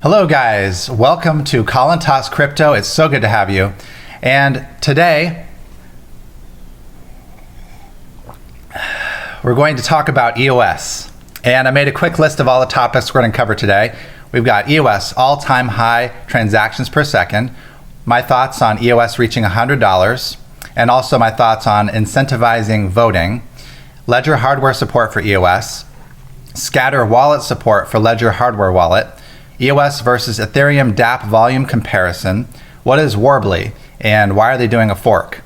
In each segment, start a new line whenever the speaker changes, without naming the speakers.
Hello guys, welcome to Colin Talks Crypto. It's so good to have you. And today we're going to talk about EOS. And I made a quick list of all the topics we're going to cover today. We've got EOS all-time high transactions per second, my thoughts on EOS reaching $100, and also my thoughts on incentivizing voting, Ledger hardware support for EOS, scatter wallet support for Ledger hardware wallet, EOS versus Ethereum dapp volume comparison, what is Worbli, and why are they doing a fork?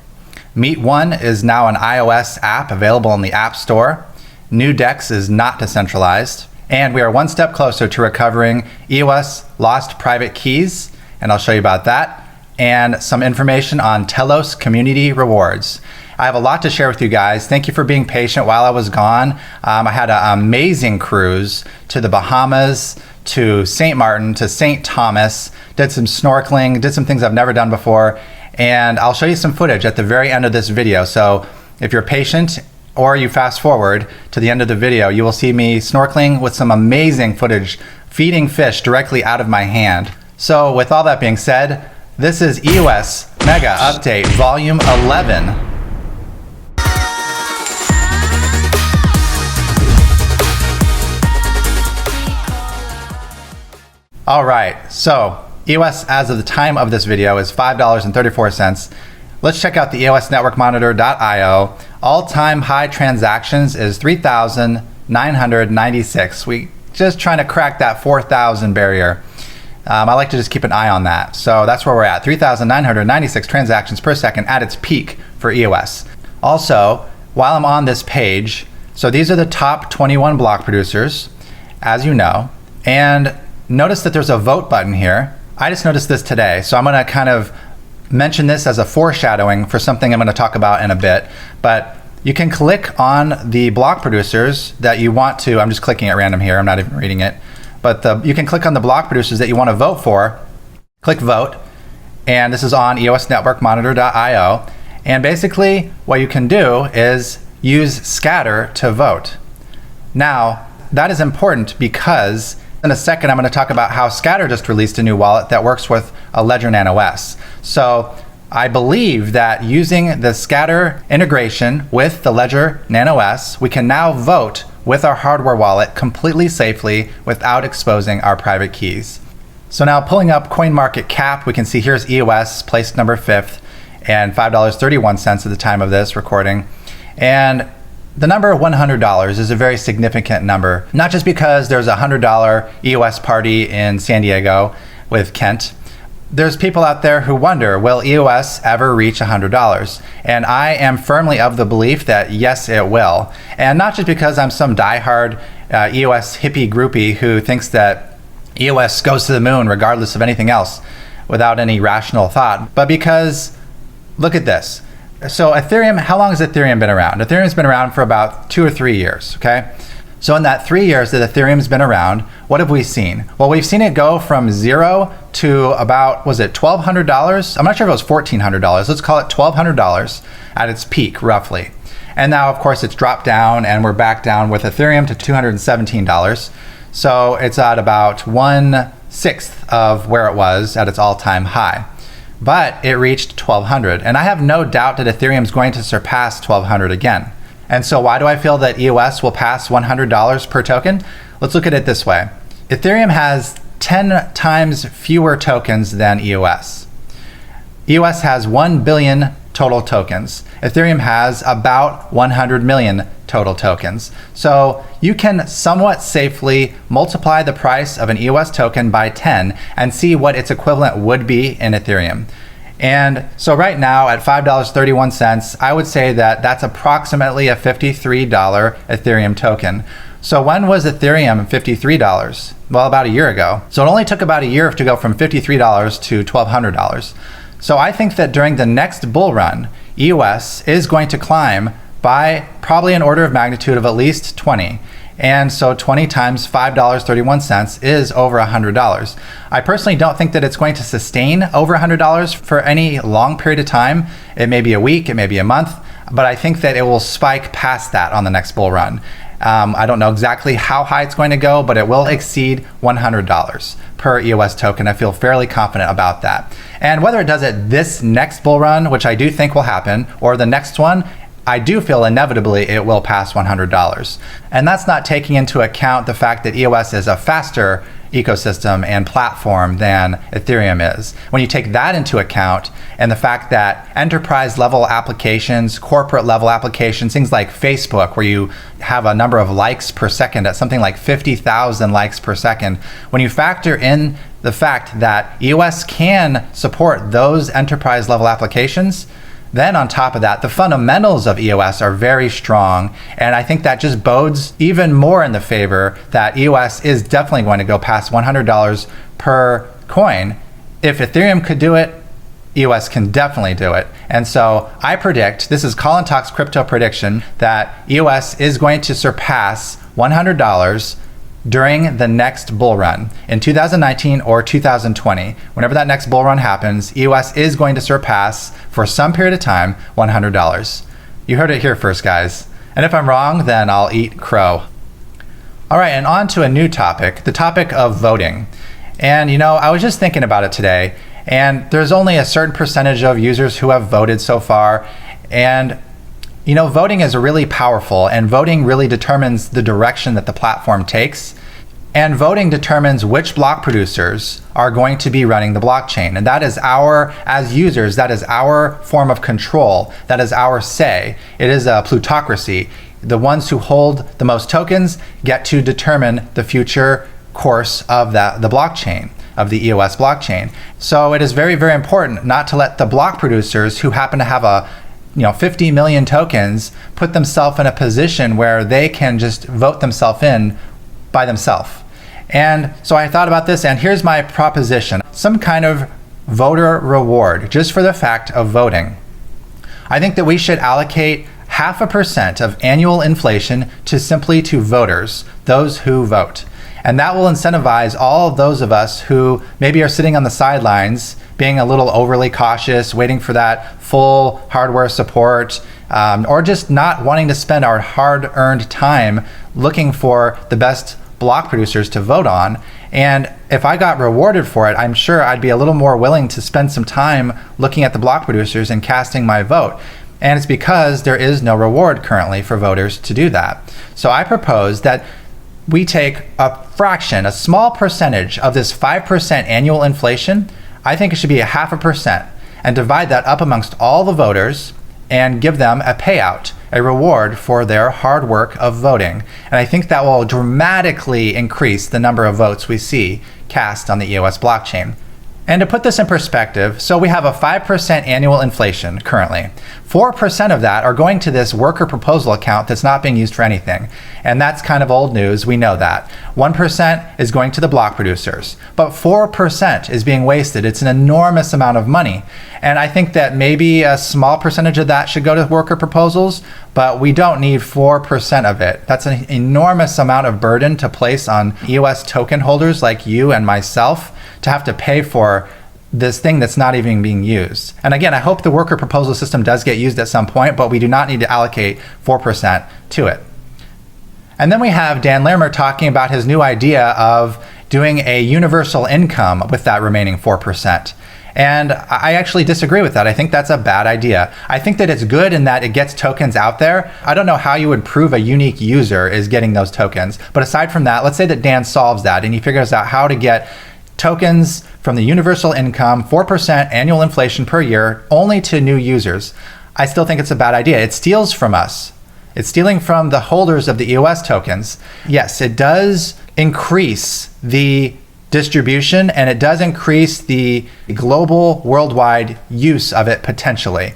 MEET.ONE is now an iOS app available in the App Store. NewDEX is not decentralized. And we are one step closer to recovering EOS lost private keys, and I'll show you about that, and some information on Telos community rewards. I have a lot to share with you guys. Thank you for being patient while I was gone. I had an amazing cruise to the Bahamas, to St. Martin, to St. Thomas, did some snorkeling, did some things I've never done before, and I'll show you some footage at the very end of this video. So if you're patient or you fast forward to the end of the video, you will see me snorkeling with some amazing footage, feeding fish directly out of my hand. So with all that being said, this is EOS Mega Update Volume 11. All right, so EOS as of the time of this video is $5.34. Let's check out the EOS Network Monitor.io. All-time high transactions is 3,996. We just trying to crack that 4,000 barrier. I like to just keep an eye on that. So that's where we're at, 3,996 transactions per second at its peak for EOS. Also, while I'm on this page, so these are the top 21 block producers, as you know, and notice that there's a vote button here. I just noticed this today, so I'm going to kind of mention this as a foreshadowing for something I'm going to talk about in a bit. But you can click on the block producers that you want to. I'm just clicking at random here. I'm not even reading it. But you can click on the block producers that you want to vote for. Click vote. And this is on EOS Network Monitor.io. And basically what you can do is use scatter to vote. Now, that is important because in a second, I'm going to talk about how Scatter just released a new wallet that works with a Ledger Nano S. So I believe that using the Scatter integration with the Ledger Nano S, we can now vote with our hardware wallet completely safely without exposing our private keys. So now pulling up CoinMarketCap, we can see here's EOS placed number 5th and $5.31 at the time of this recording. And the number $100 is a very significant number, not just because there's a $100 EOS party in San Diego with Kent. There's people out there who wonder, will EOS ever reach $100? And I am firmly of the belief that yes, it will. And not just because I'm some diehard EOS hippie groupie who thinks that EOS goes to the moon regardless of anything else without any rational thought, but because look at this. So Ethereum, how long has Ethereum been around? Ethereum's been around for about 2 or 3 years, okay? So in that 3 years that Ethereum's been around, what have we seen? Well, we've seen it go from 0 to about, was it $1,200? I'm not sure if it was $1,400. Let's call it $1,200 at its peak, roughly. And now, of course, it's dropped down and we're back down with Ethereum to $217. So it's at about 1/6 of where it was at its all-time high. But it reached 1,200, and I have no doubt that Ethereum is going to surpass 1,200 again. And so why do I feel that EOS will pass $100 per token? Let's look at it this way. Ethereum has 10 times fewer tokens than EOS. EOS has 1 billion total tokens. Ethereum has about 100 million total tokens. So you can somewhat safely multiply the price of an EOS token by 10 and see what its equivalent would be in Ethereum. And so right now at $5.31, I would say that that's approximately a $53 Ethereum token. So when was Ethereum $53? Well, about a year ago. So it only took about a year to go from $53 to $1,200. So I think that during the next bull run, EOS is going to climb by probably an order of magnitude of at least 20. And so 20 times $5.31 is over $100. I personally don't think that it's going to sustain over $100 for any long period of time. It may be a week, it may be a month, but I think that it will spike past that on the next bull run. I don't know exactly how high it's going to go, but it will exceed $100 per EOS token. I feel fairly confident about that. And whether it does it this next bull run, which I do think will happen, or the next one, I do feel inevitably it will pass $100. And that's not taking into account the fact that EOS is a faster ecosystem and platform than Ethereum is. When you take that into account, and the fact that enterprise level applications, corporate level applications, things like Facebook, where you have a number of likes per second at something like 50,000 likes per second, when you factor in the fact that EOS can support those enterprise level applications, then on top of that, the fundamentals of EOS are very strong, and I think that just bodes even more in the favor that EOS is definitely going to go past $100 per coin. If Ethereum could do it, EOS can definitely do it. And so I predict, this is Colin Talks Crypto Prediction, that EOS is going to surpass $100 during the next bull run in 2019 or 2020. Whenever that next bull run happens, EOS is going to surpass, for some period of time, $100. You heard it here first, guys. And if I'm wrong, then I'll eat crow. All right, and on to a new topic, the topic of voting. And you know, I was just thinking about it today, and there's only a certain percentage of users who have voted so far. And you know, voting is really powerful, and voting really determines the direction that the platform takes. And voting determines which block producers are going to be running the blockchain. And that is as users, that is our form of control. That is our say. It is a plutocracy. The ones who hold the most tokens get to determine the future course of the blockchain, of the EOS blockchain. So it is very, very important not to let the block producers who happen to have 50 million tokens put themselves in a position where they can just vote themselves in by themselves. And so I thought about this, and here's my proposition. Some kind of voter reward just for the fact of voting. I think that we should allocate 0.5% of annual inflation to voters, those who vote. And that will incentivize all of those of us who maybe are sitting on the sidelines, being a little overly cautious, waiting for that full hardware support, or just not wanting to spend our hard-earned time looking for the best block producers to vote on. And if I got rewarded for it, I'm sure I'd be a little more willing to spend some time looking at the block producers and casting my vote. And it's because there is no reward currently for voters to do that. So I propose that we take a fraction, a small percentage of this 5% annual inflation. I think it should be 0.5%, and divide that up amongst all the voters and give them a payout, a reward for their hard work of voting. And I think that will dramatically increase the number of votes we see cast on the EOS blockchain. And to put this in perspective, so we have a 5% annual inflation currently. 4% of that are going to this worker proposal account that's not being used for anything. And that's kind of old news, we know that. 1% is going to the block producers, but 4% is being wasted. It's an enormous amount of money. And I think that maybe a small percentage of that should go to worker proposals, but we don't need 4% of it. That's an enormous amount of burden to place on EOS token holders like you and myself, to have to pay for this thing that's not even being used. And again, I hope the worker proposal system does get used at some point, but we do not need to allocate 4% to it. And then we have Dan Larimer talking about his new idea of doing a universal income with that remaining 4%. And I actually disagree with that. I think that's a bad idea. I think that it's good in that it gets tokens out there. I don't know how you would prove a unique user is getting those tokens. But aside from that, let's say that Dan solves that and he figures out how to get tokens from the universal income, 4% annual inflation per year, only to new users. I still think it's a bad idea. It steals from us. It's stealing from the holders of the EOS tokens. Yes, it does increase the distribution, and it does increase the global, worldwide use of it potentially.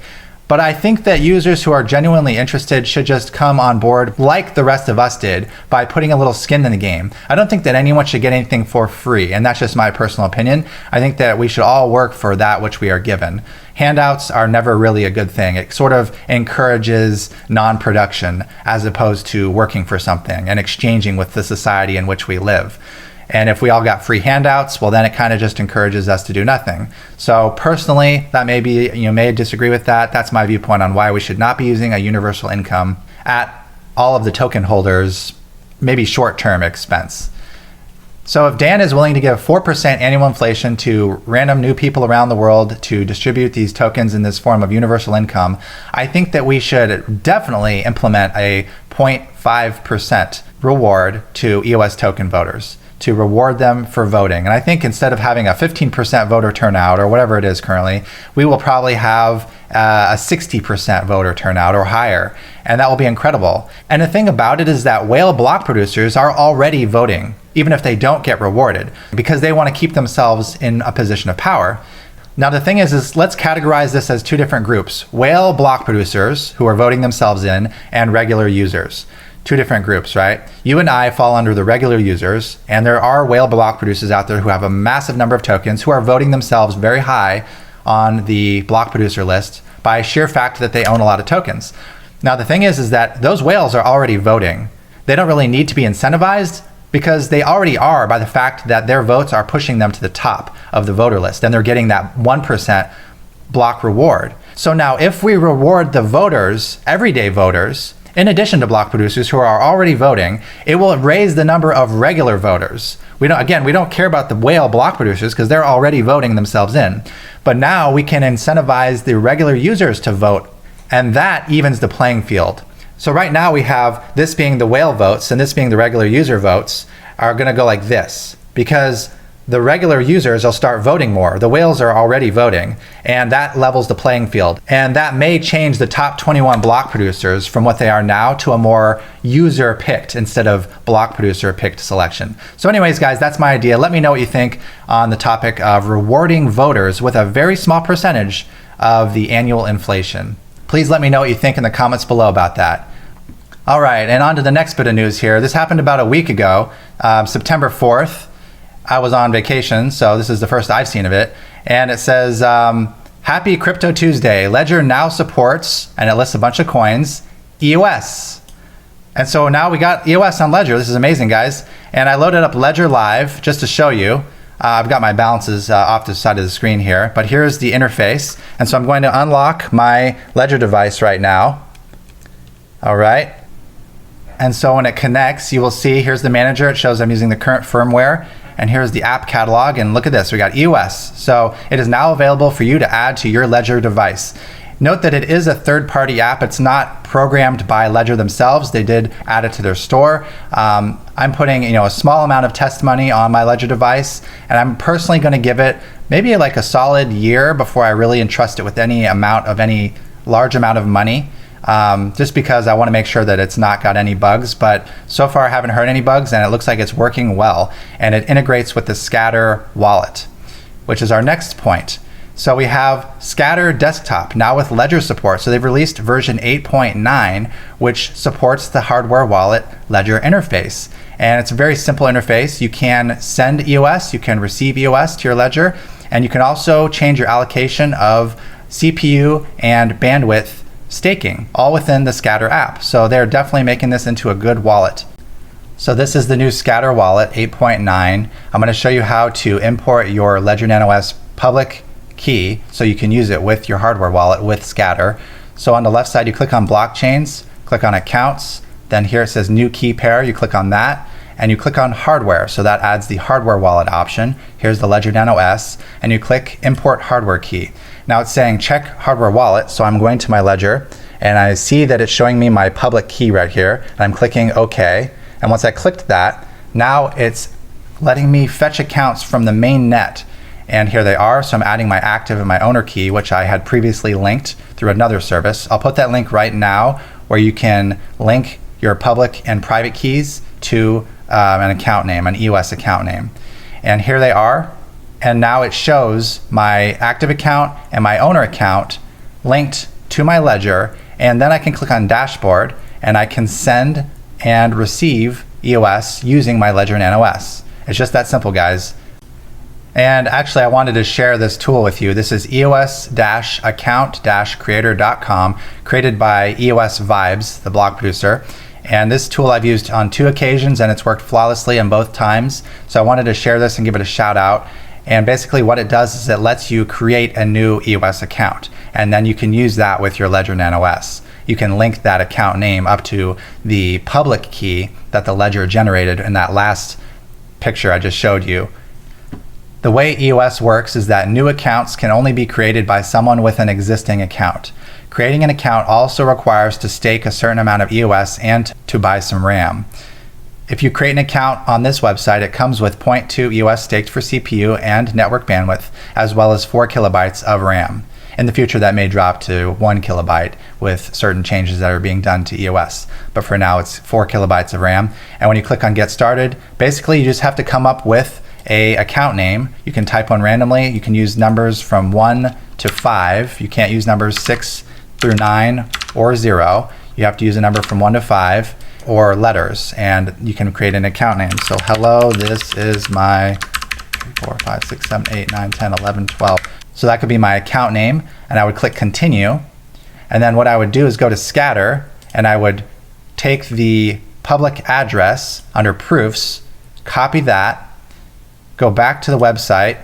But I think that users who are genuinely interested should just come on board like the rest of us did by putting a little skin in the game. I don't think that anyone should get anything for free, and that's just my personal opinion. I think that we should all work for that which we are given. Handouts are never really a good thing. It sort of encourages non-production as opposed to working for something and exchanging with the society in which we live. And if we all got free handouts, well, then it kind of just encourages us to do nothing. So personally, that may be, you may disagree with that. That's my viewpoint on why we should not be using a universal income at all of the token holders maybe short-term expense. So if Dan is willing to give 4% annual inflation to random new people around the world to distribute these tokens in this form of universal income, I think that we should definitely implement a 0.5% reward to EOS token voters to reward them for voting. And I think instead of having a 15% voter turnout or whatever it is currently, we will probably have a 60% voter turnout or higher. And that will be incredible. And the thing about it is that whale block producers are already voting, even if they don't get rewarded, because they want to keep themselves in a position of power. Now the thing is let's categorize this as two different groups: whale block producers, who are voting themselves in, and regular users. Two different groups, right? You and I fall under the regular users, and there are whale block producers out there who have a massive number of tokens who are voting themselves very high on the block producer list by sheer fact that they own a lot of tokens. Now the thing is that those whales are already voting. They don't really need to be incentivized because they already are, by the fact that their votes are pushing them to the top of the voter list, and they're getting that 1% block reward. So now if we reward the voters, everyday voters, in addition to block producers who are already voting, it will raise the number of regular voters. We don't care about the whale block producers because they're already voting themselves in. But now we can incentivize the regular users to vote, and that evens the playing field. So right now we have this being the whale votes and this being the regular user votes are going to go like this, because the regular users will start voting more. The whales are already voting, and that levels the playing field. And that may change the top 21 block producers from what they are now to a more user-picked instead of block producer-picked selection. So anyways, guys, that's my idea. Let me know what you think on the topic of rewarding voters with a very small percentage of the annual inflation. Please let me know what you think in the comments below about that. All right, and on to the next bit of news here. This happened about a week ago, September 4th. I was on vacation, so this is the first I've seen of it. And it says, Happy Crypto Tuesday. Ledger now supports, and it lists a bunch of coins, EOS. And so now we got EOS on Ledger. This is amazing, guys. And I loaded up Ledger Live just to show you. I've got my balances off the side of the screen here, but here's the interface. And so I'm going to unlock my Ledger device right now. All right. And so when it connects, you will see here's the manager. It shows I'm using the current firmware. And here's the app catalog, and look at this, we got EOS. So it is now available for you to add to your Ledger device. Note that it is a third-party app. It's not programmed by Ledger themselves. They did add it to their store. I'm putting a small amount of test money on my Ledger device, and I'm personally going to give it maybe like a solid year before I really entrust it with any large amount of money. Just because I want to make sure that it's not got any bugs, but so far I haven't heard any bugs, and it looks like it's working well, and it integrates with the Scatter wallet, which is our next point. So we have Scatter Desktop now with Ledger support. So they've released version 8.9, which supports the hardware wallet Ledger interface, and it's a very simple interface. You can send EOS, you can receive EOS to your Ledger, and you can also change your allocation of CPU and bandwidth staking, all within the Scatter app. So they're definitely making this into a good wallet. So this is the new Scatter wallet 8.9. I'm going to show you how to import your Ledger Nano S public key so you can use it with your hardware wallet with Scatter. So on the left side, you click on blockchains, click on accounts, then here it says new key pair, you click on that, and you click on hardware. So that adds the hardware wallet option. Here's the Ledger Nano S, and you click import hardware key. Now it's saying check hardware wallet, so I'm going to my Ledger, and I see that it's showing me my public key right here, and I'm clicking OK. And once I clicked that, now it's letting me fetch accounts from the main net. And here they are, so I'm adding my active and my owner key, which I had previously linked through another service. I'll put that link right now where you can link your public and private keys to an account name, an EOS account name. And here they are. And now it shows my active account and my owner account linked to my Ledger. And then I can click on dashboard and I can send and receive EOS using my Ledger Nano S. It's just that simple, guys. And actually, I wanted to share this tool with you. This is EOS-account-creator.com, created by EOS Vibes, the block producer. And this tool I've used on 2 occasions, and it's worked flawlessly on both times. So I wanted to share this and give it a shout out. And basically what it does is it lets you create a new EOS account, and then you can use that with your Ledger Nano S. you can link that account name up to the public key that the ledger generated in that last picture I just showed you. The way EOS works is that new accounts can only be created by someone with an existing account. Creating an account also requires to stake a certain amount of EOS and to buy some RAM. If you create an account on this website, it comes with 0.2 EOS staked for CPU and network bandwidth, as well as 4 kilobytes of RAM. In the future, that may drop to 1 kilobyte with certain changes that are being done to EOS. But for now, it's 4 kilobytes of RAM. And when you click on Get Started, basically you just have to come up with an account name. You can type one randomly. You can use numbers from 1 to 5. You can't use numbers 6 through 9 or 0. You have to use a number from 1 to 5 or letters, and you can create an account name. So hello, this is my 3, 4, 5, 6, 7, 8, 9, 10, 11, 12. So that could be my account name, and I would click continue. And then what I would do is go to scatter, and I would take the public address under proofs, copy that, go back to the website,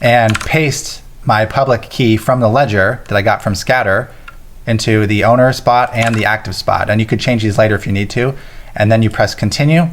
and paste my public key from the ledger that I got from scatter into the owner spot and the active spot. And you could change these later if you need to. And then you press continue,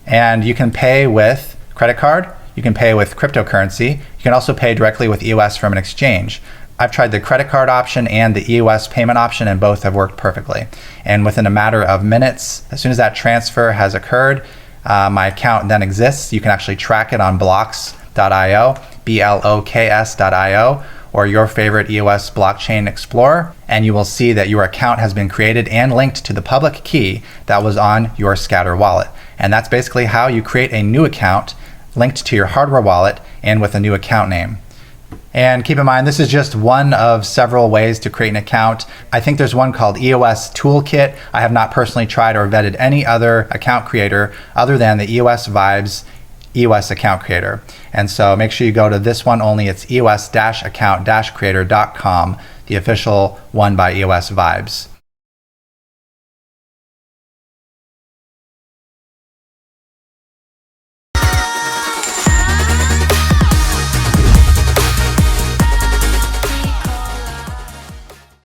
and you can pay with credit card, you can pay with cryptocurrency, you can also pay directly with EOS from an exchange. I've tried the credit card option and the EOS payment option, and both have worked perfectly. And within a matter of minutes, as soon as that transfer has occurred, my account then exists. You can actually track it on blocks.io, bloks.io, or your favorite EOS blockchain explorer, and you will see that your account has been created and linked to the public key that was on your Scatter wallet. And that's basically how you create a new account linked to your hardware wallet and with a new account name. And keep in mind, this is just one of several ways to create an account. I think there's one called EOS Toolkit. I have not personally tried or vetted any other account creator other than the EOS Vibes EOS Account Creator. And so make sure you go to this one only. It's EOS-account-creator.com, the official one by EOS Vibes.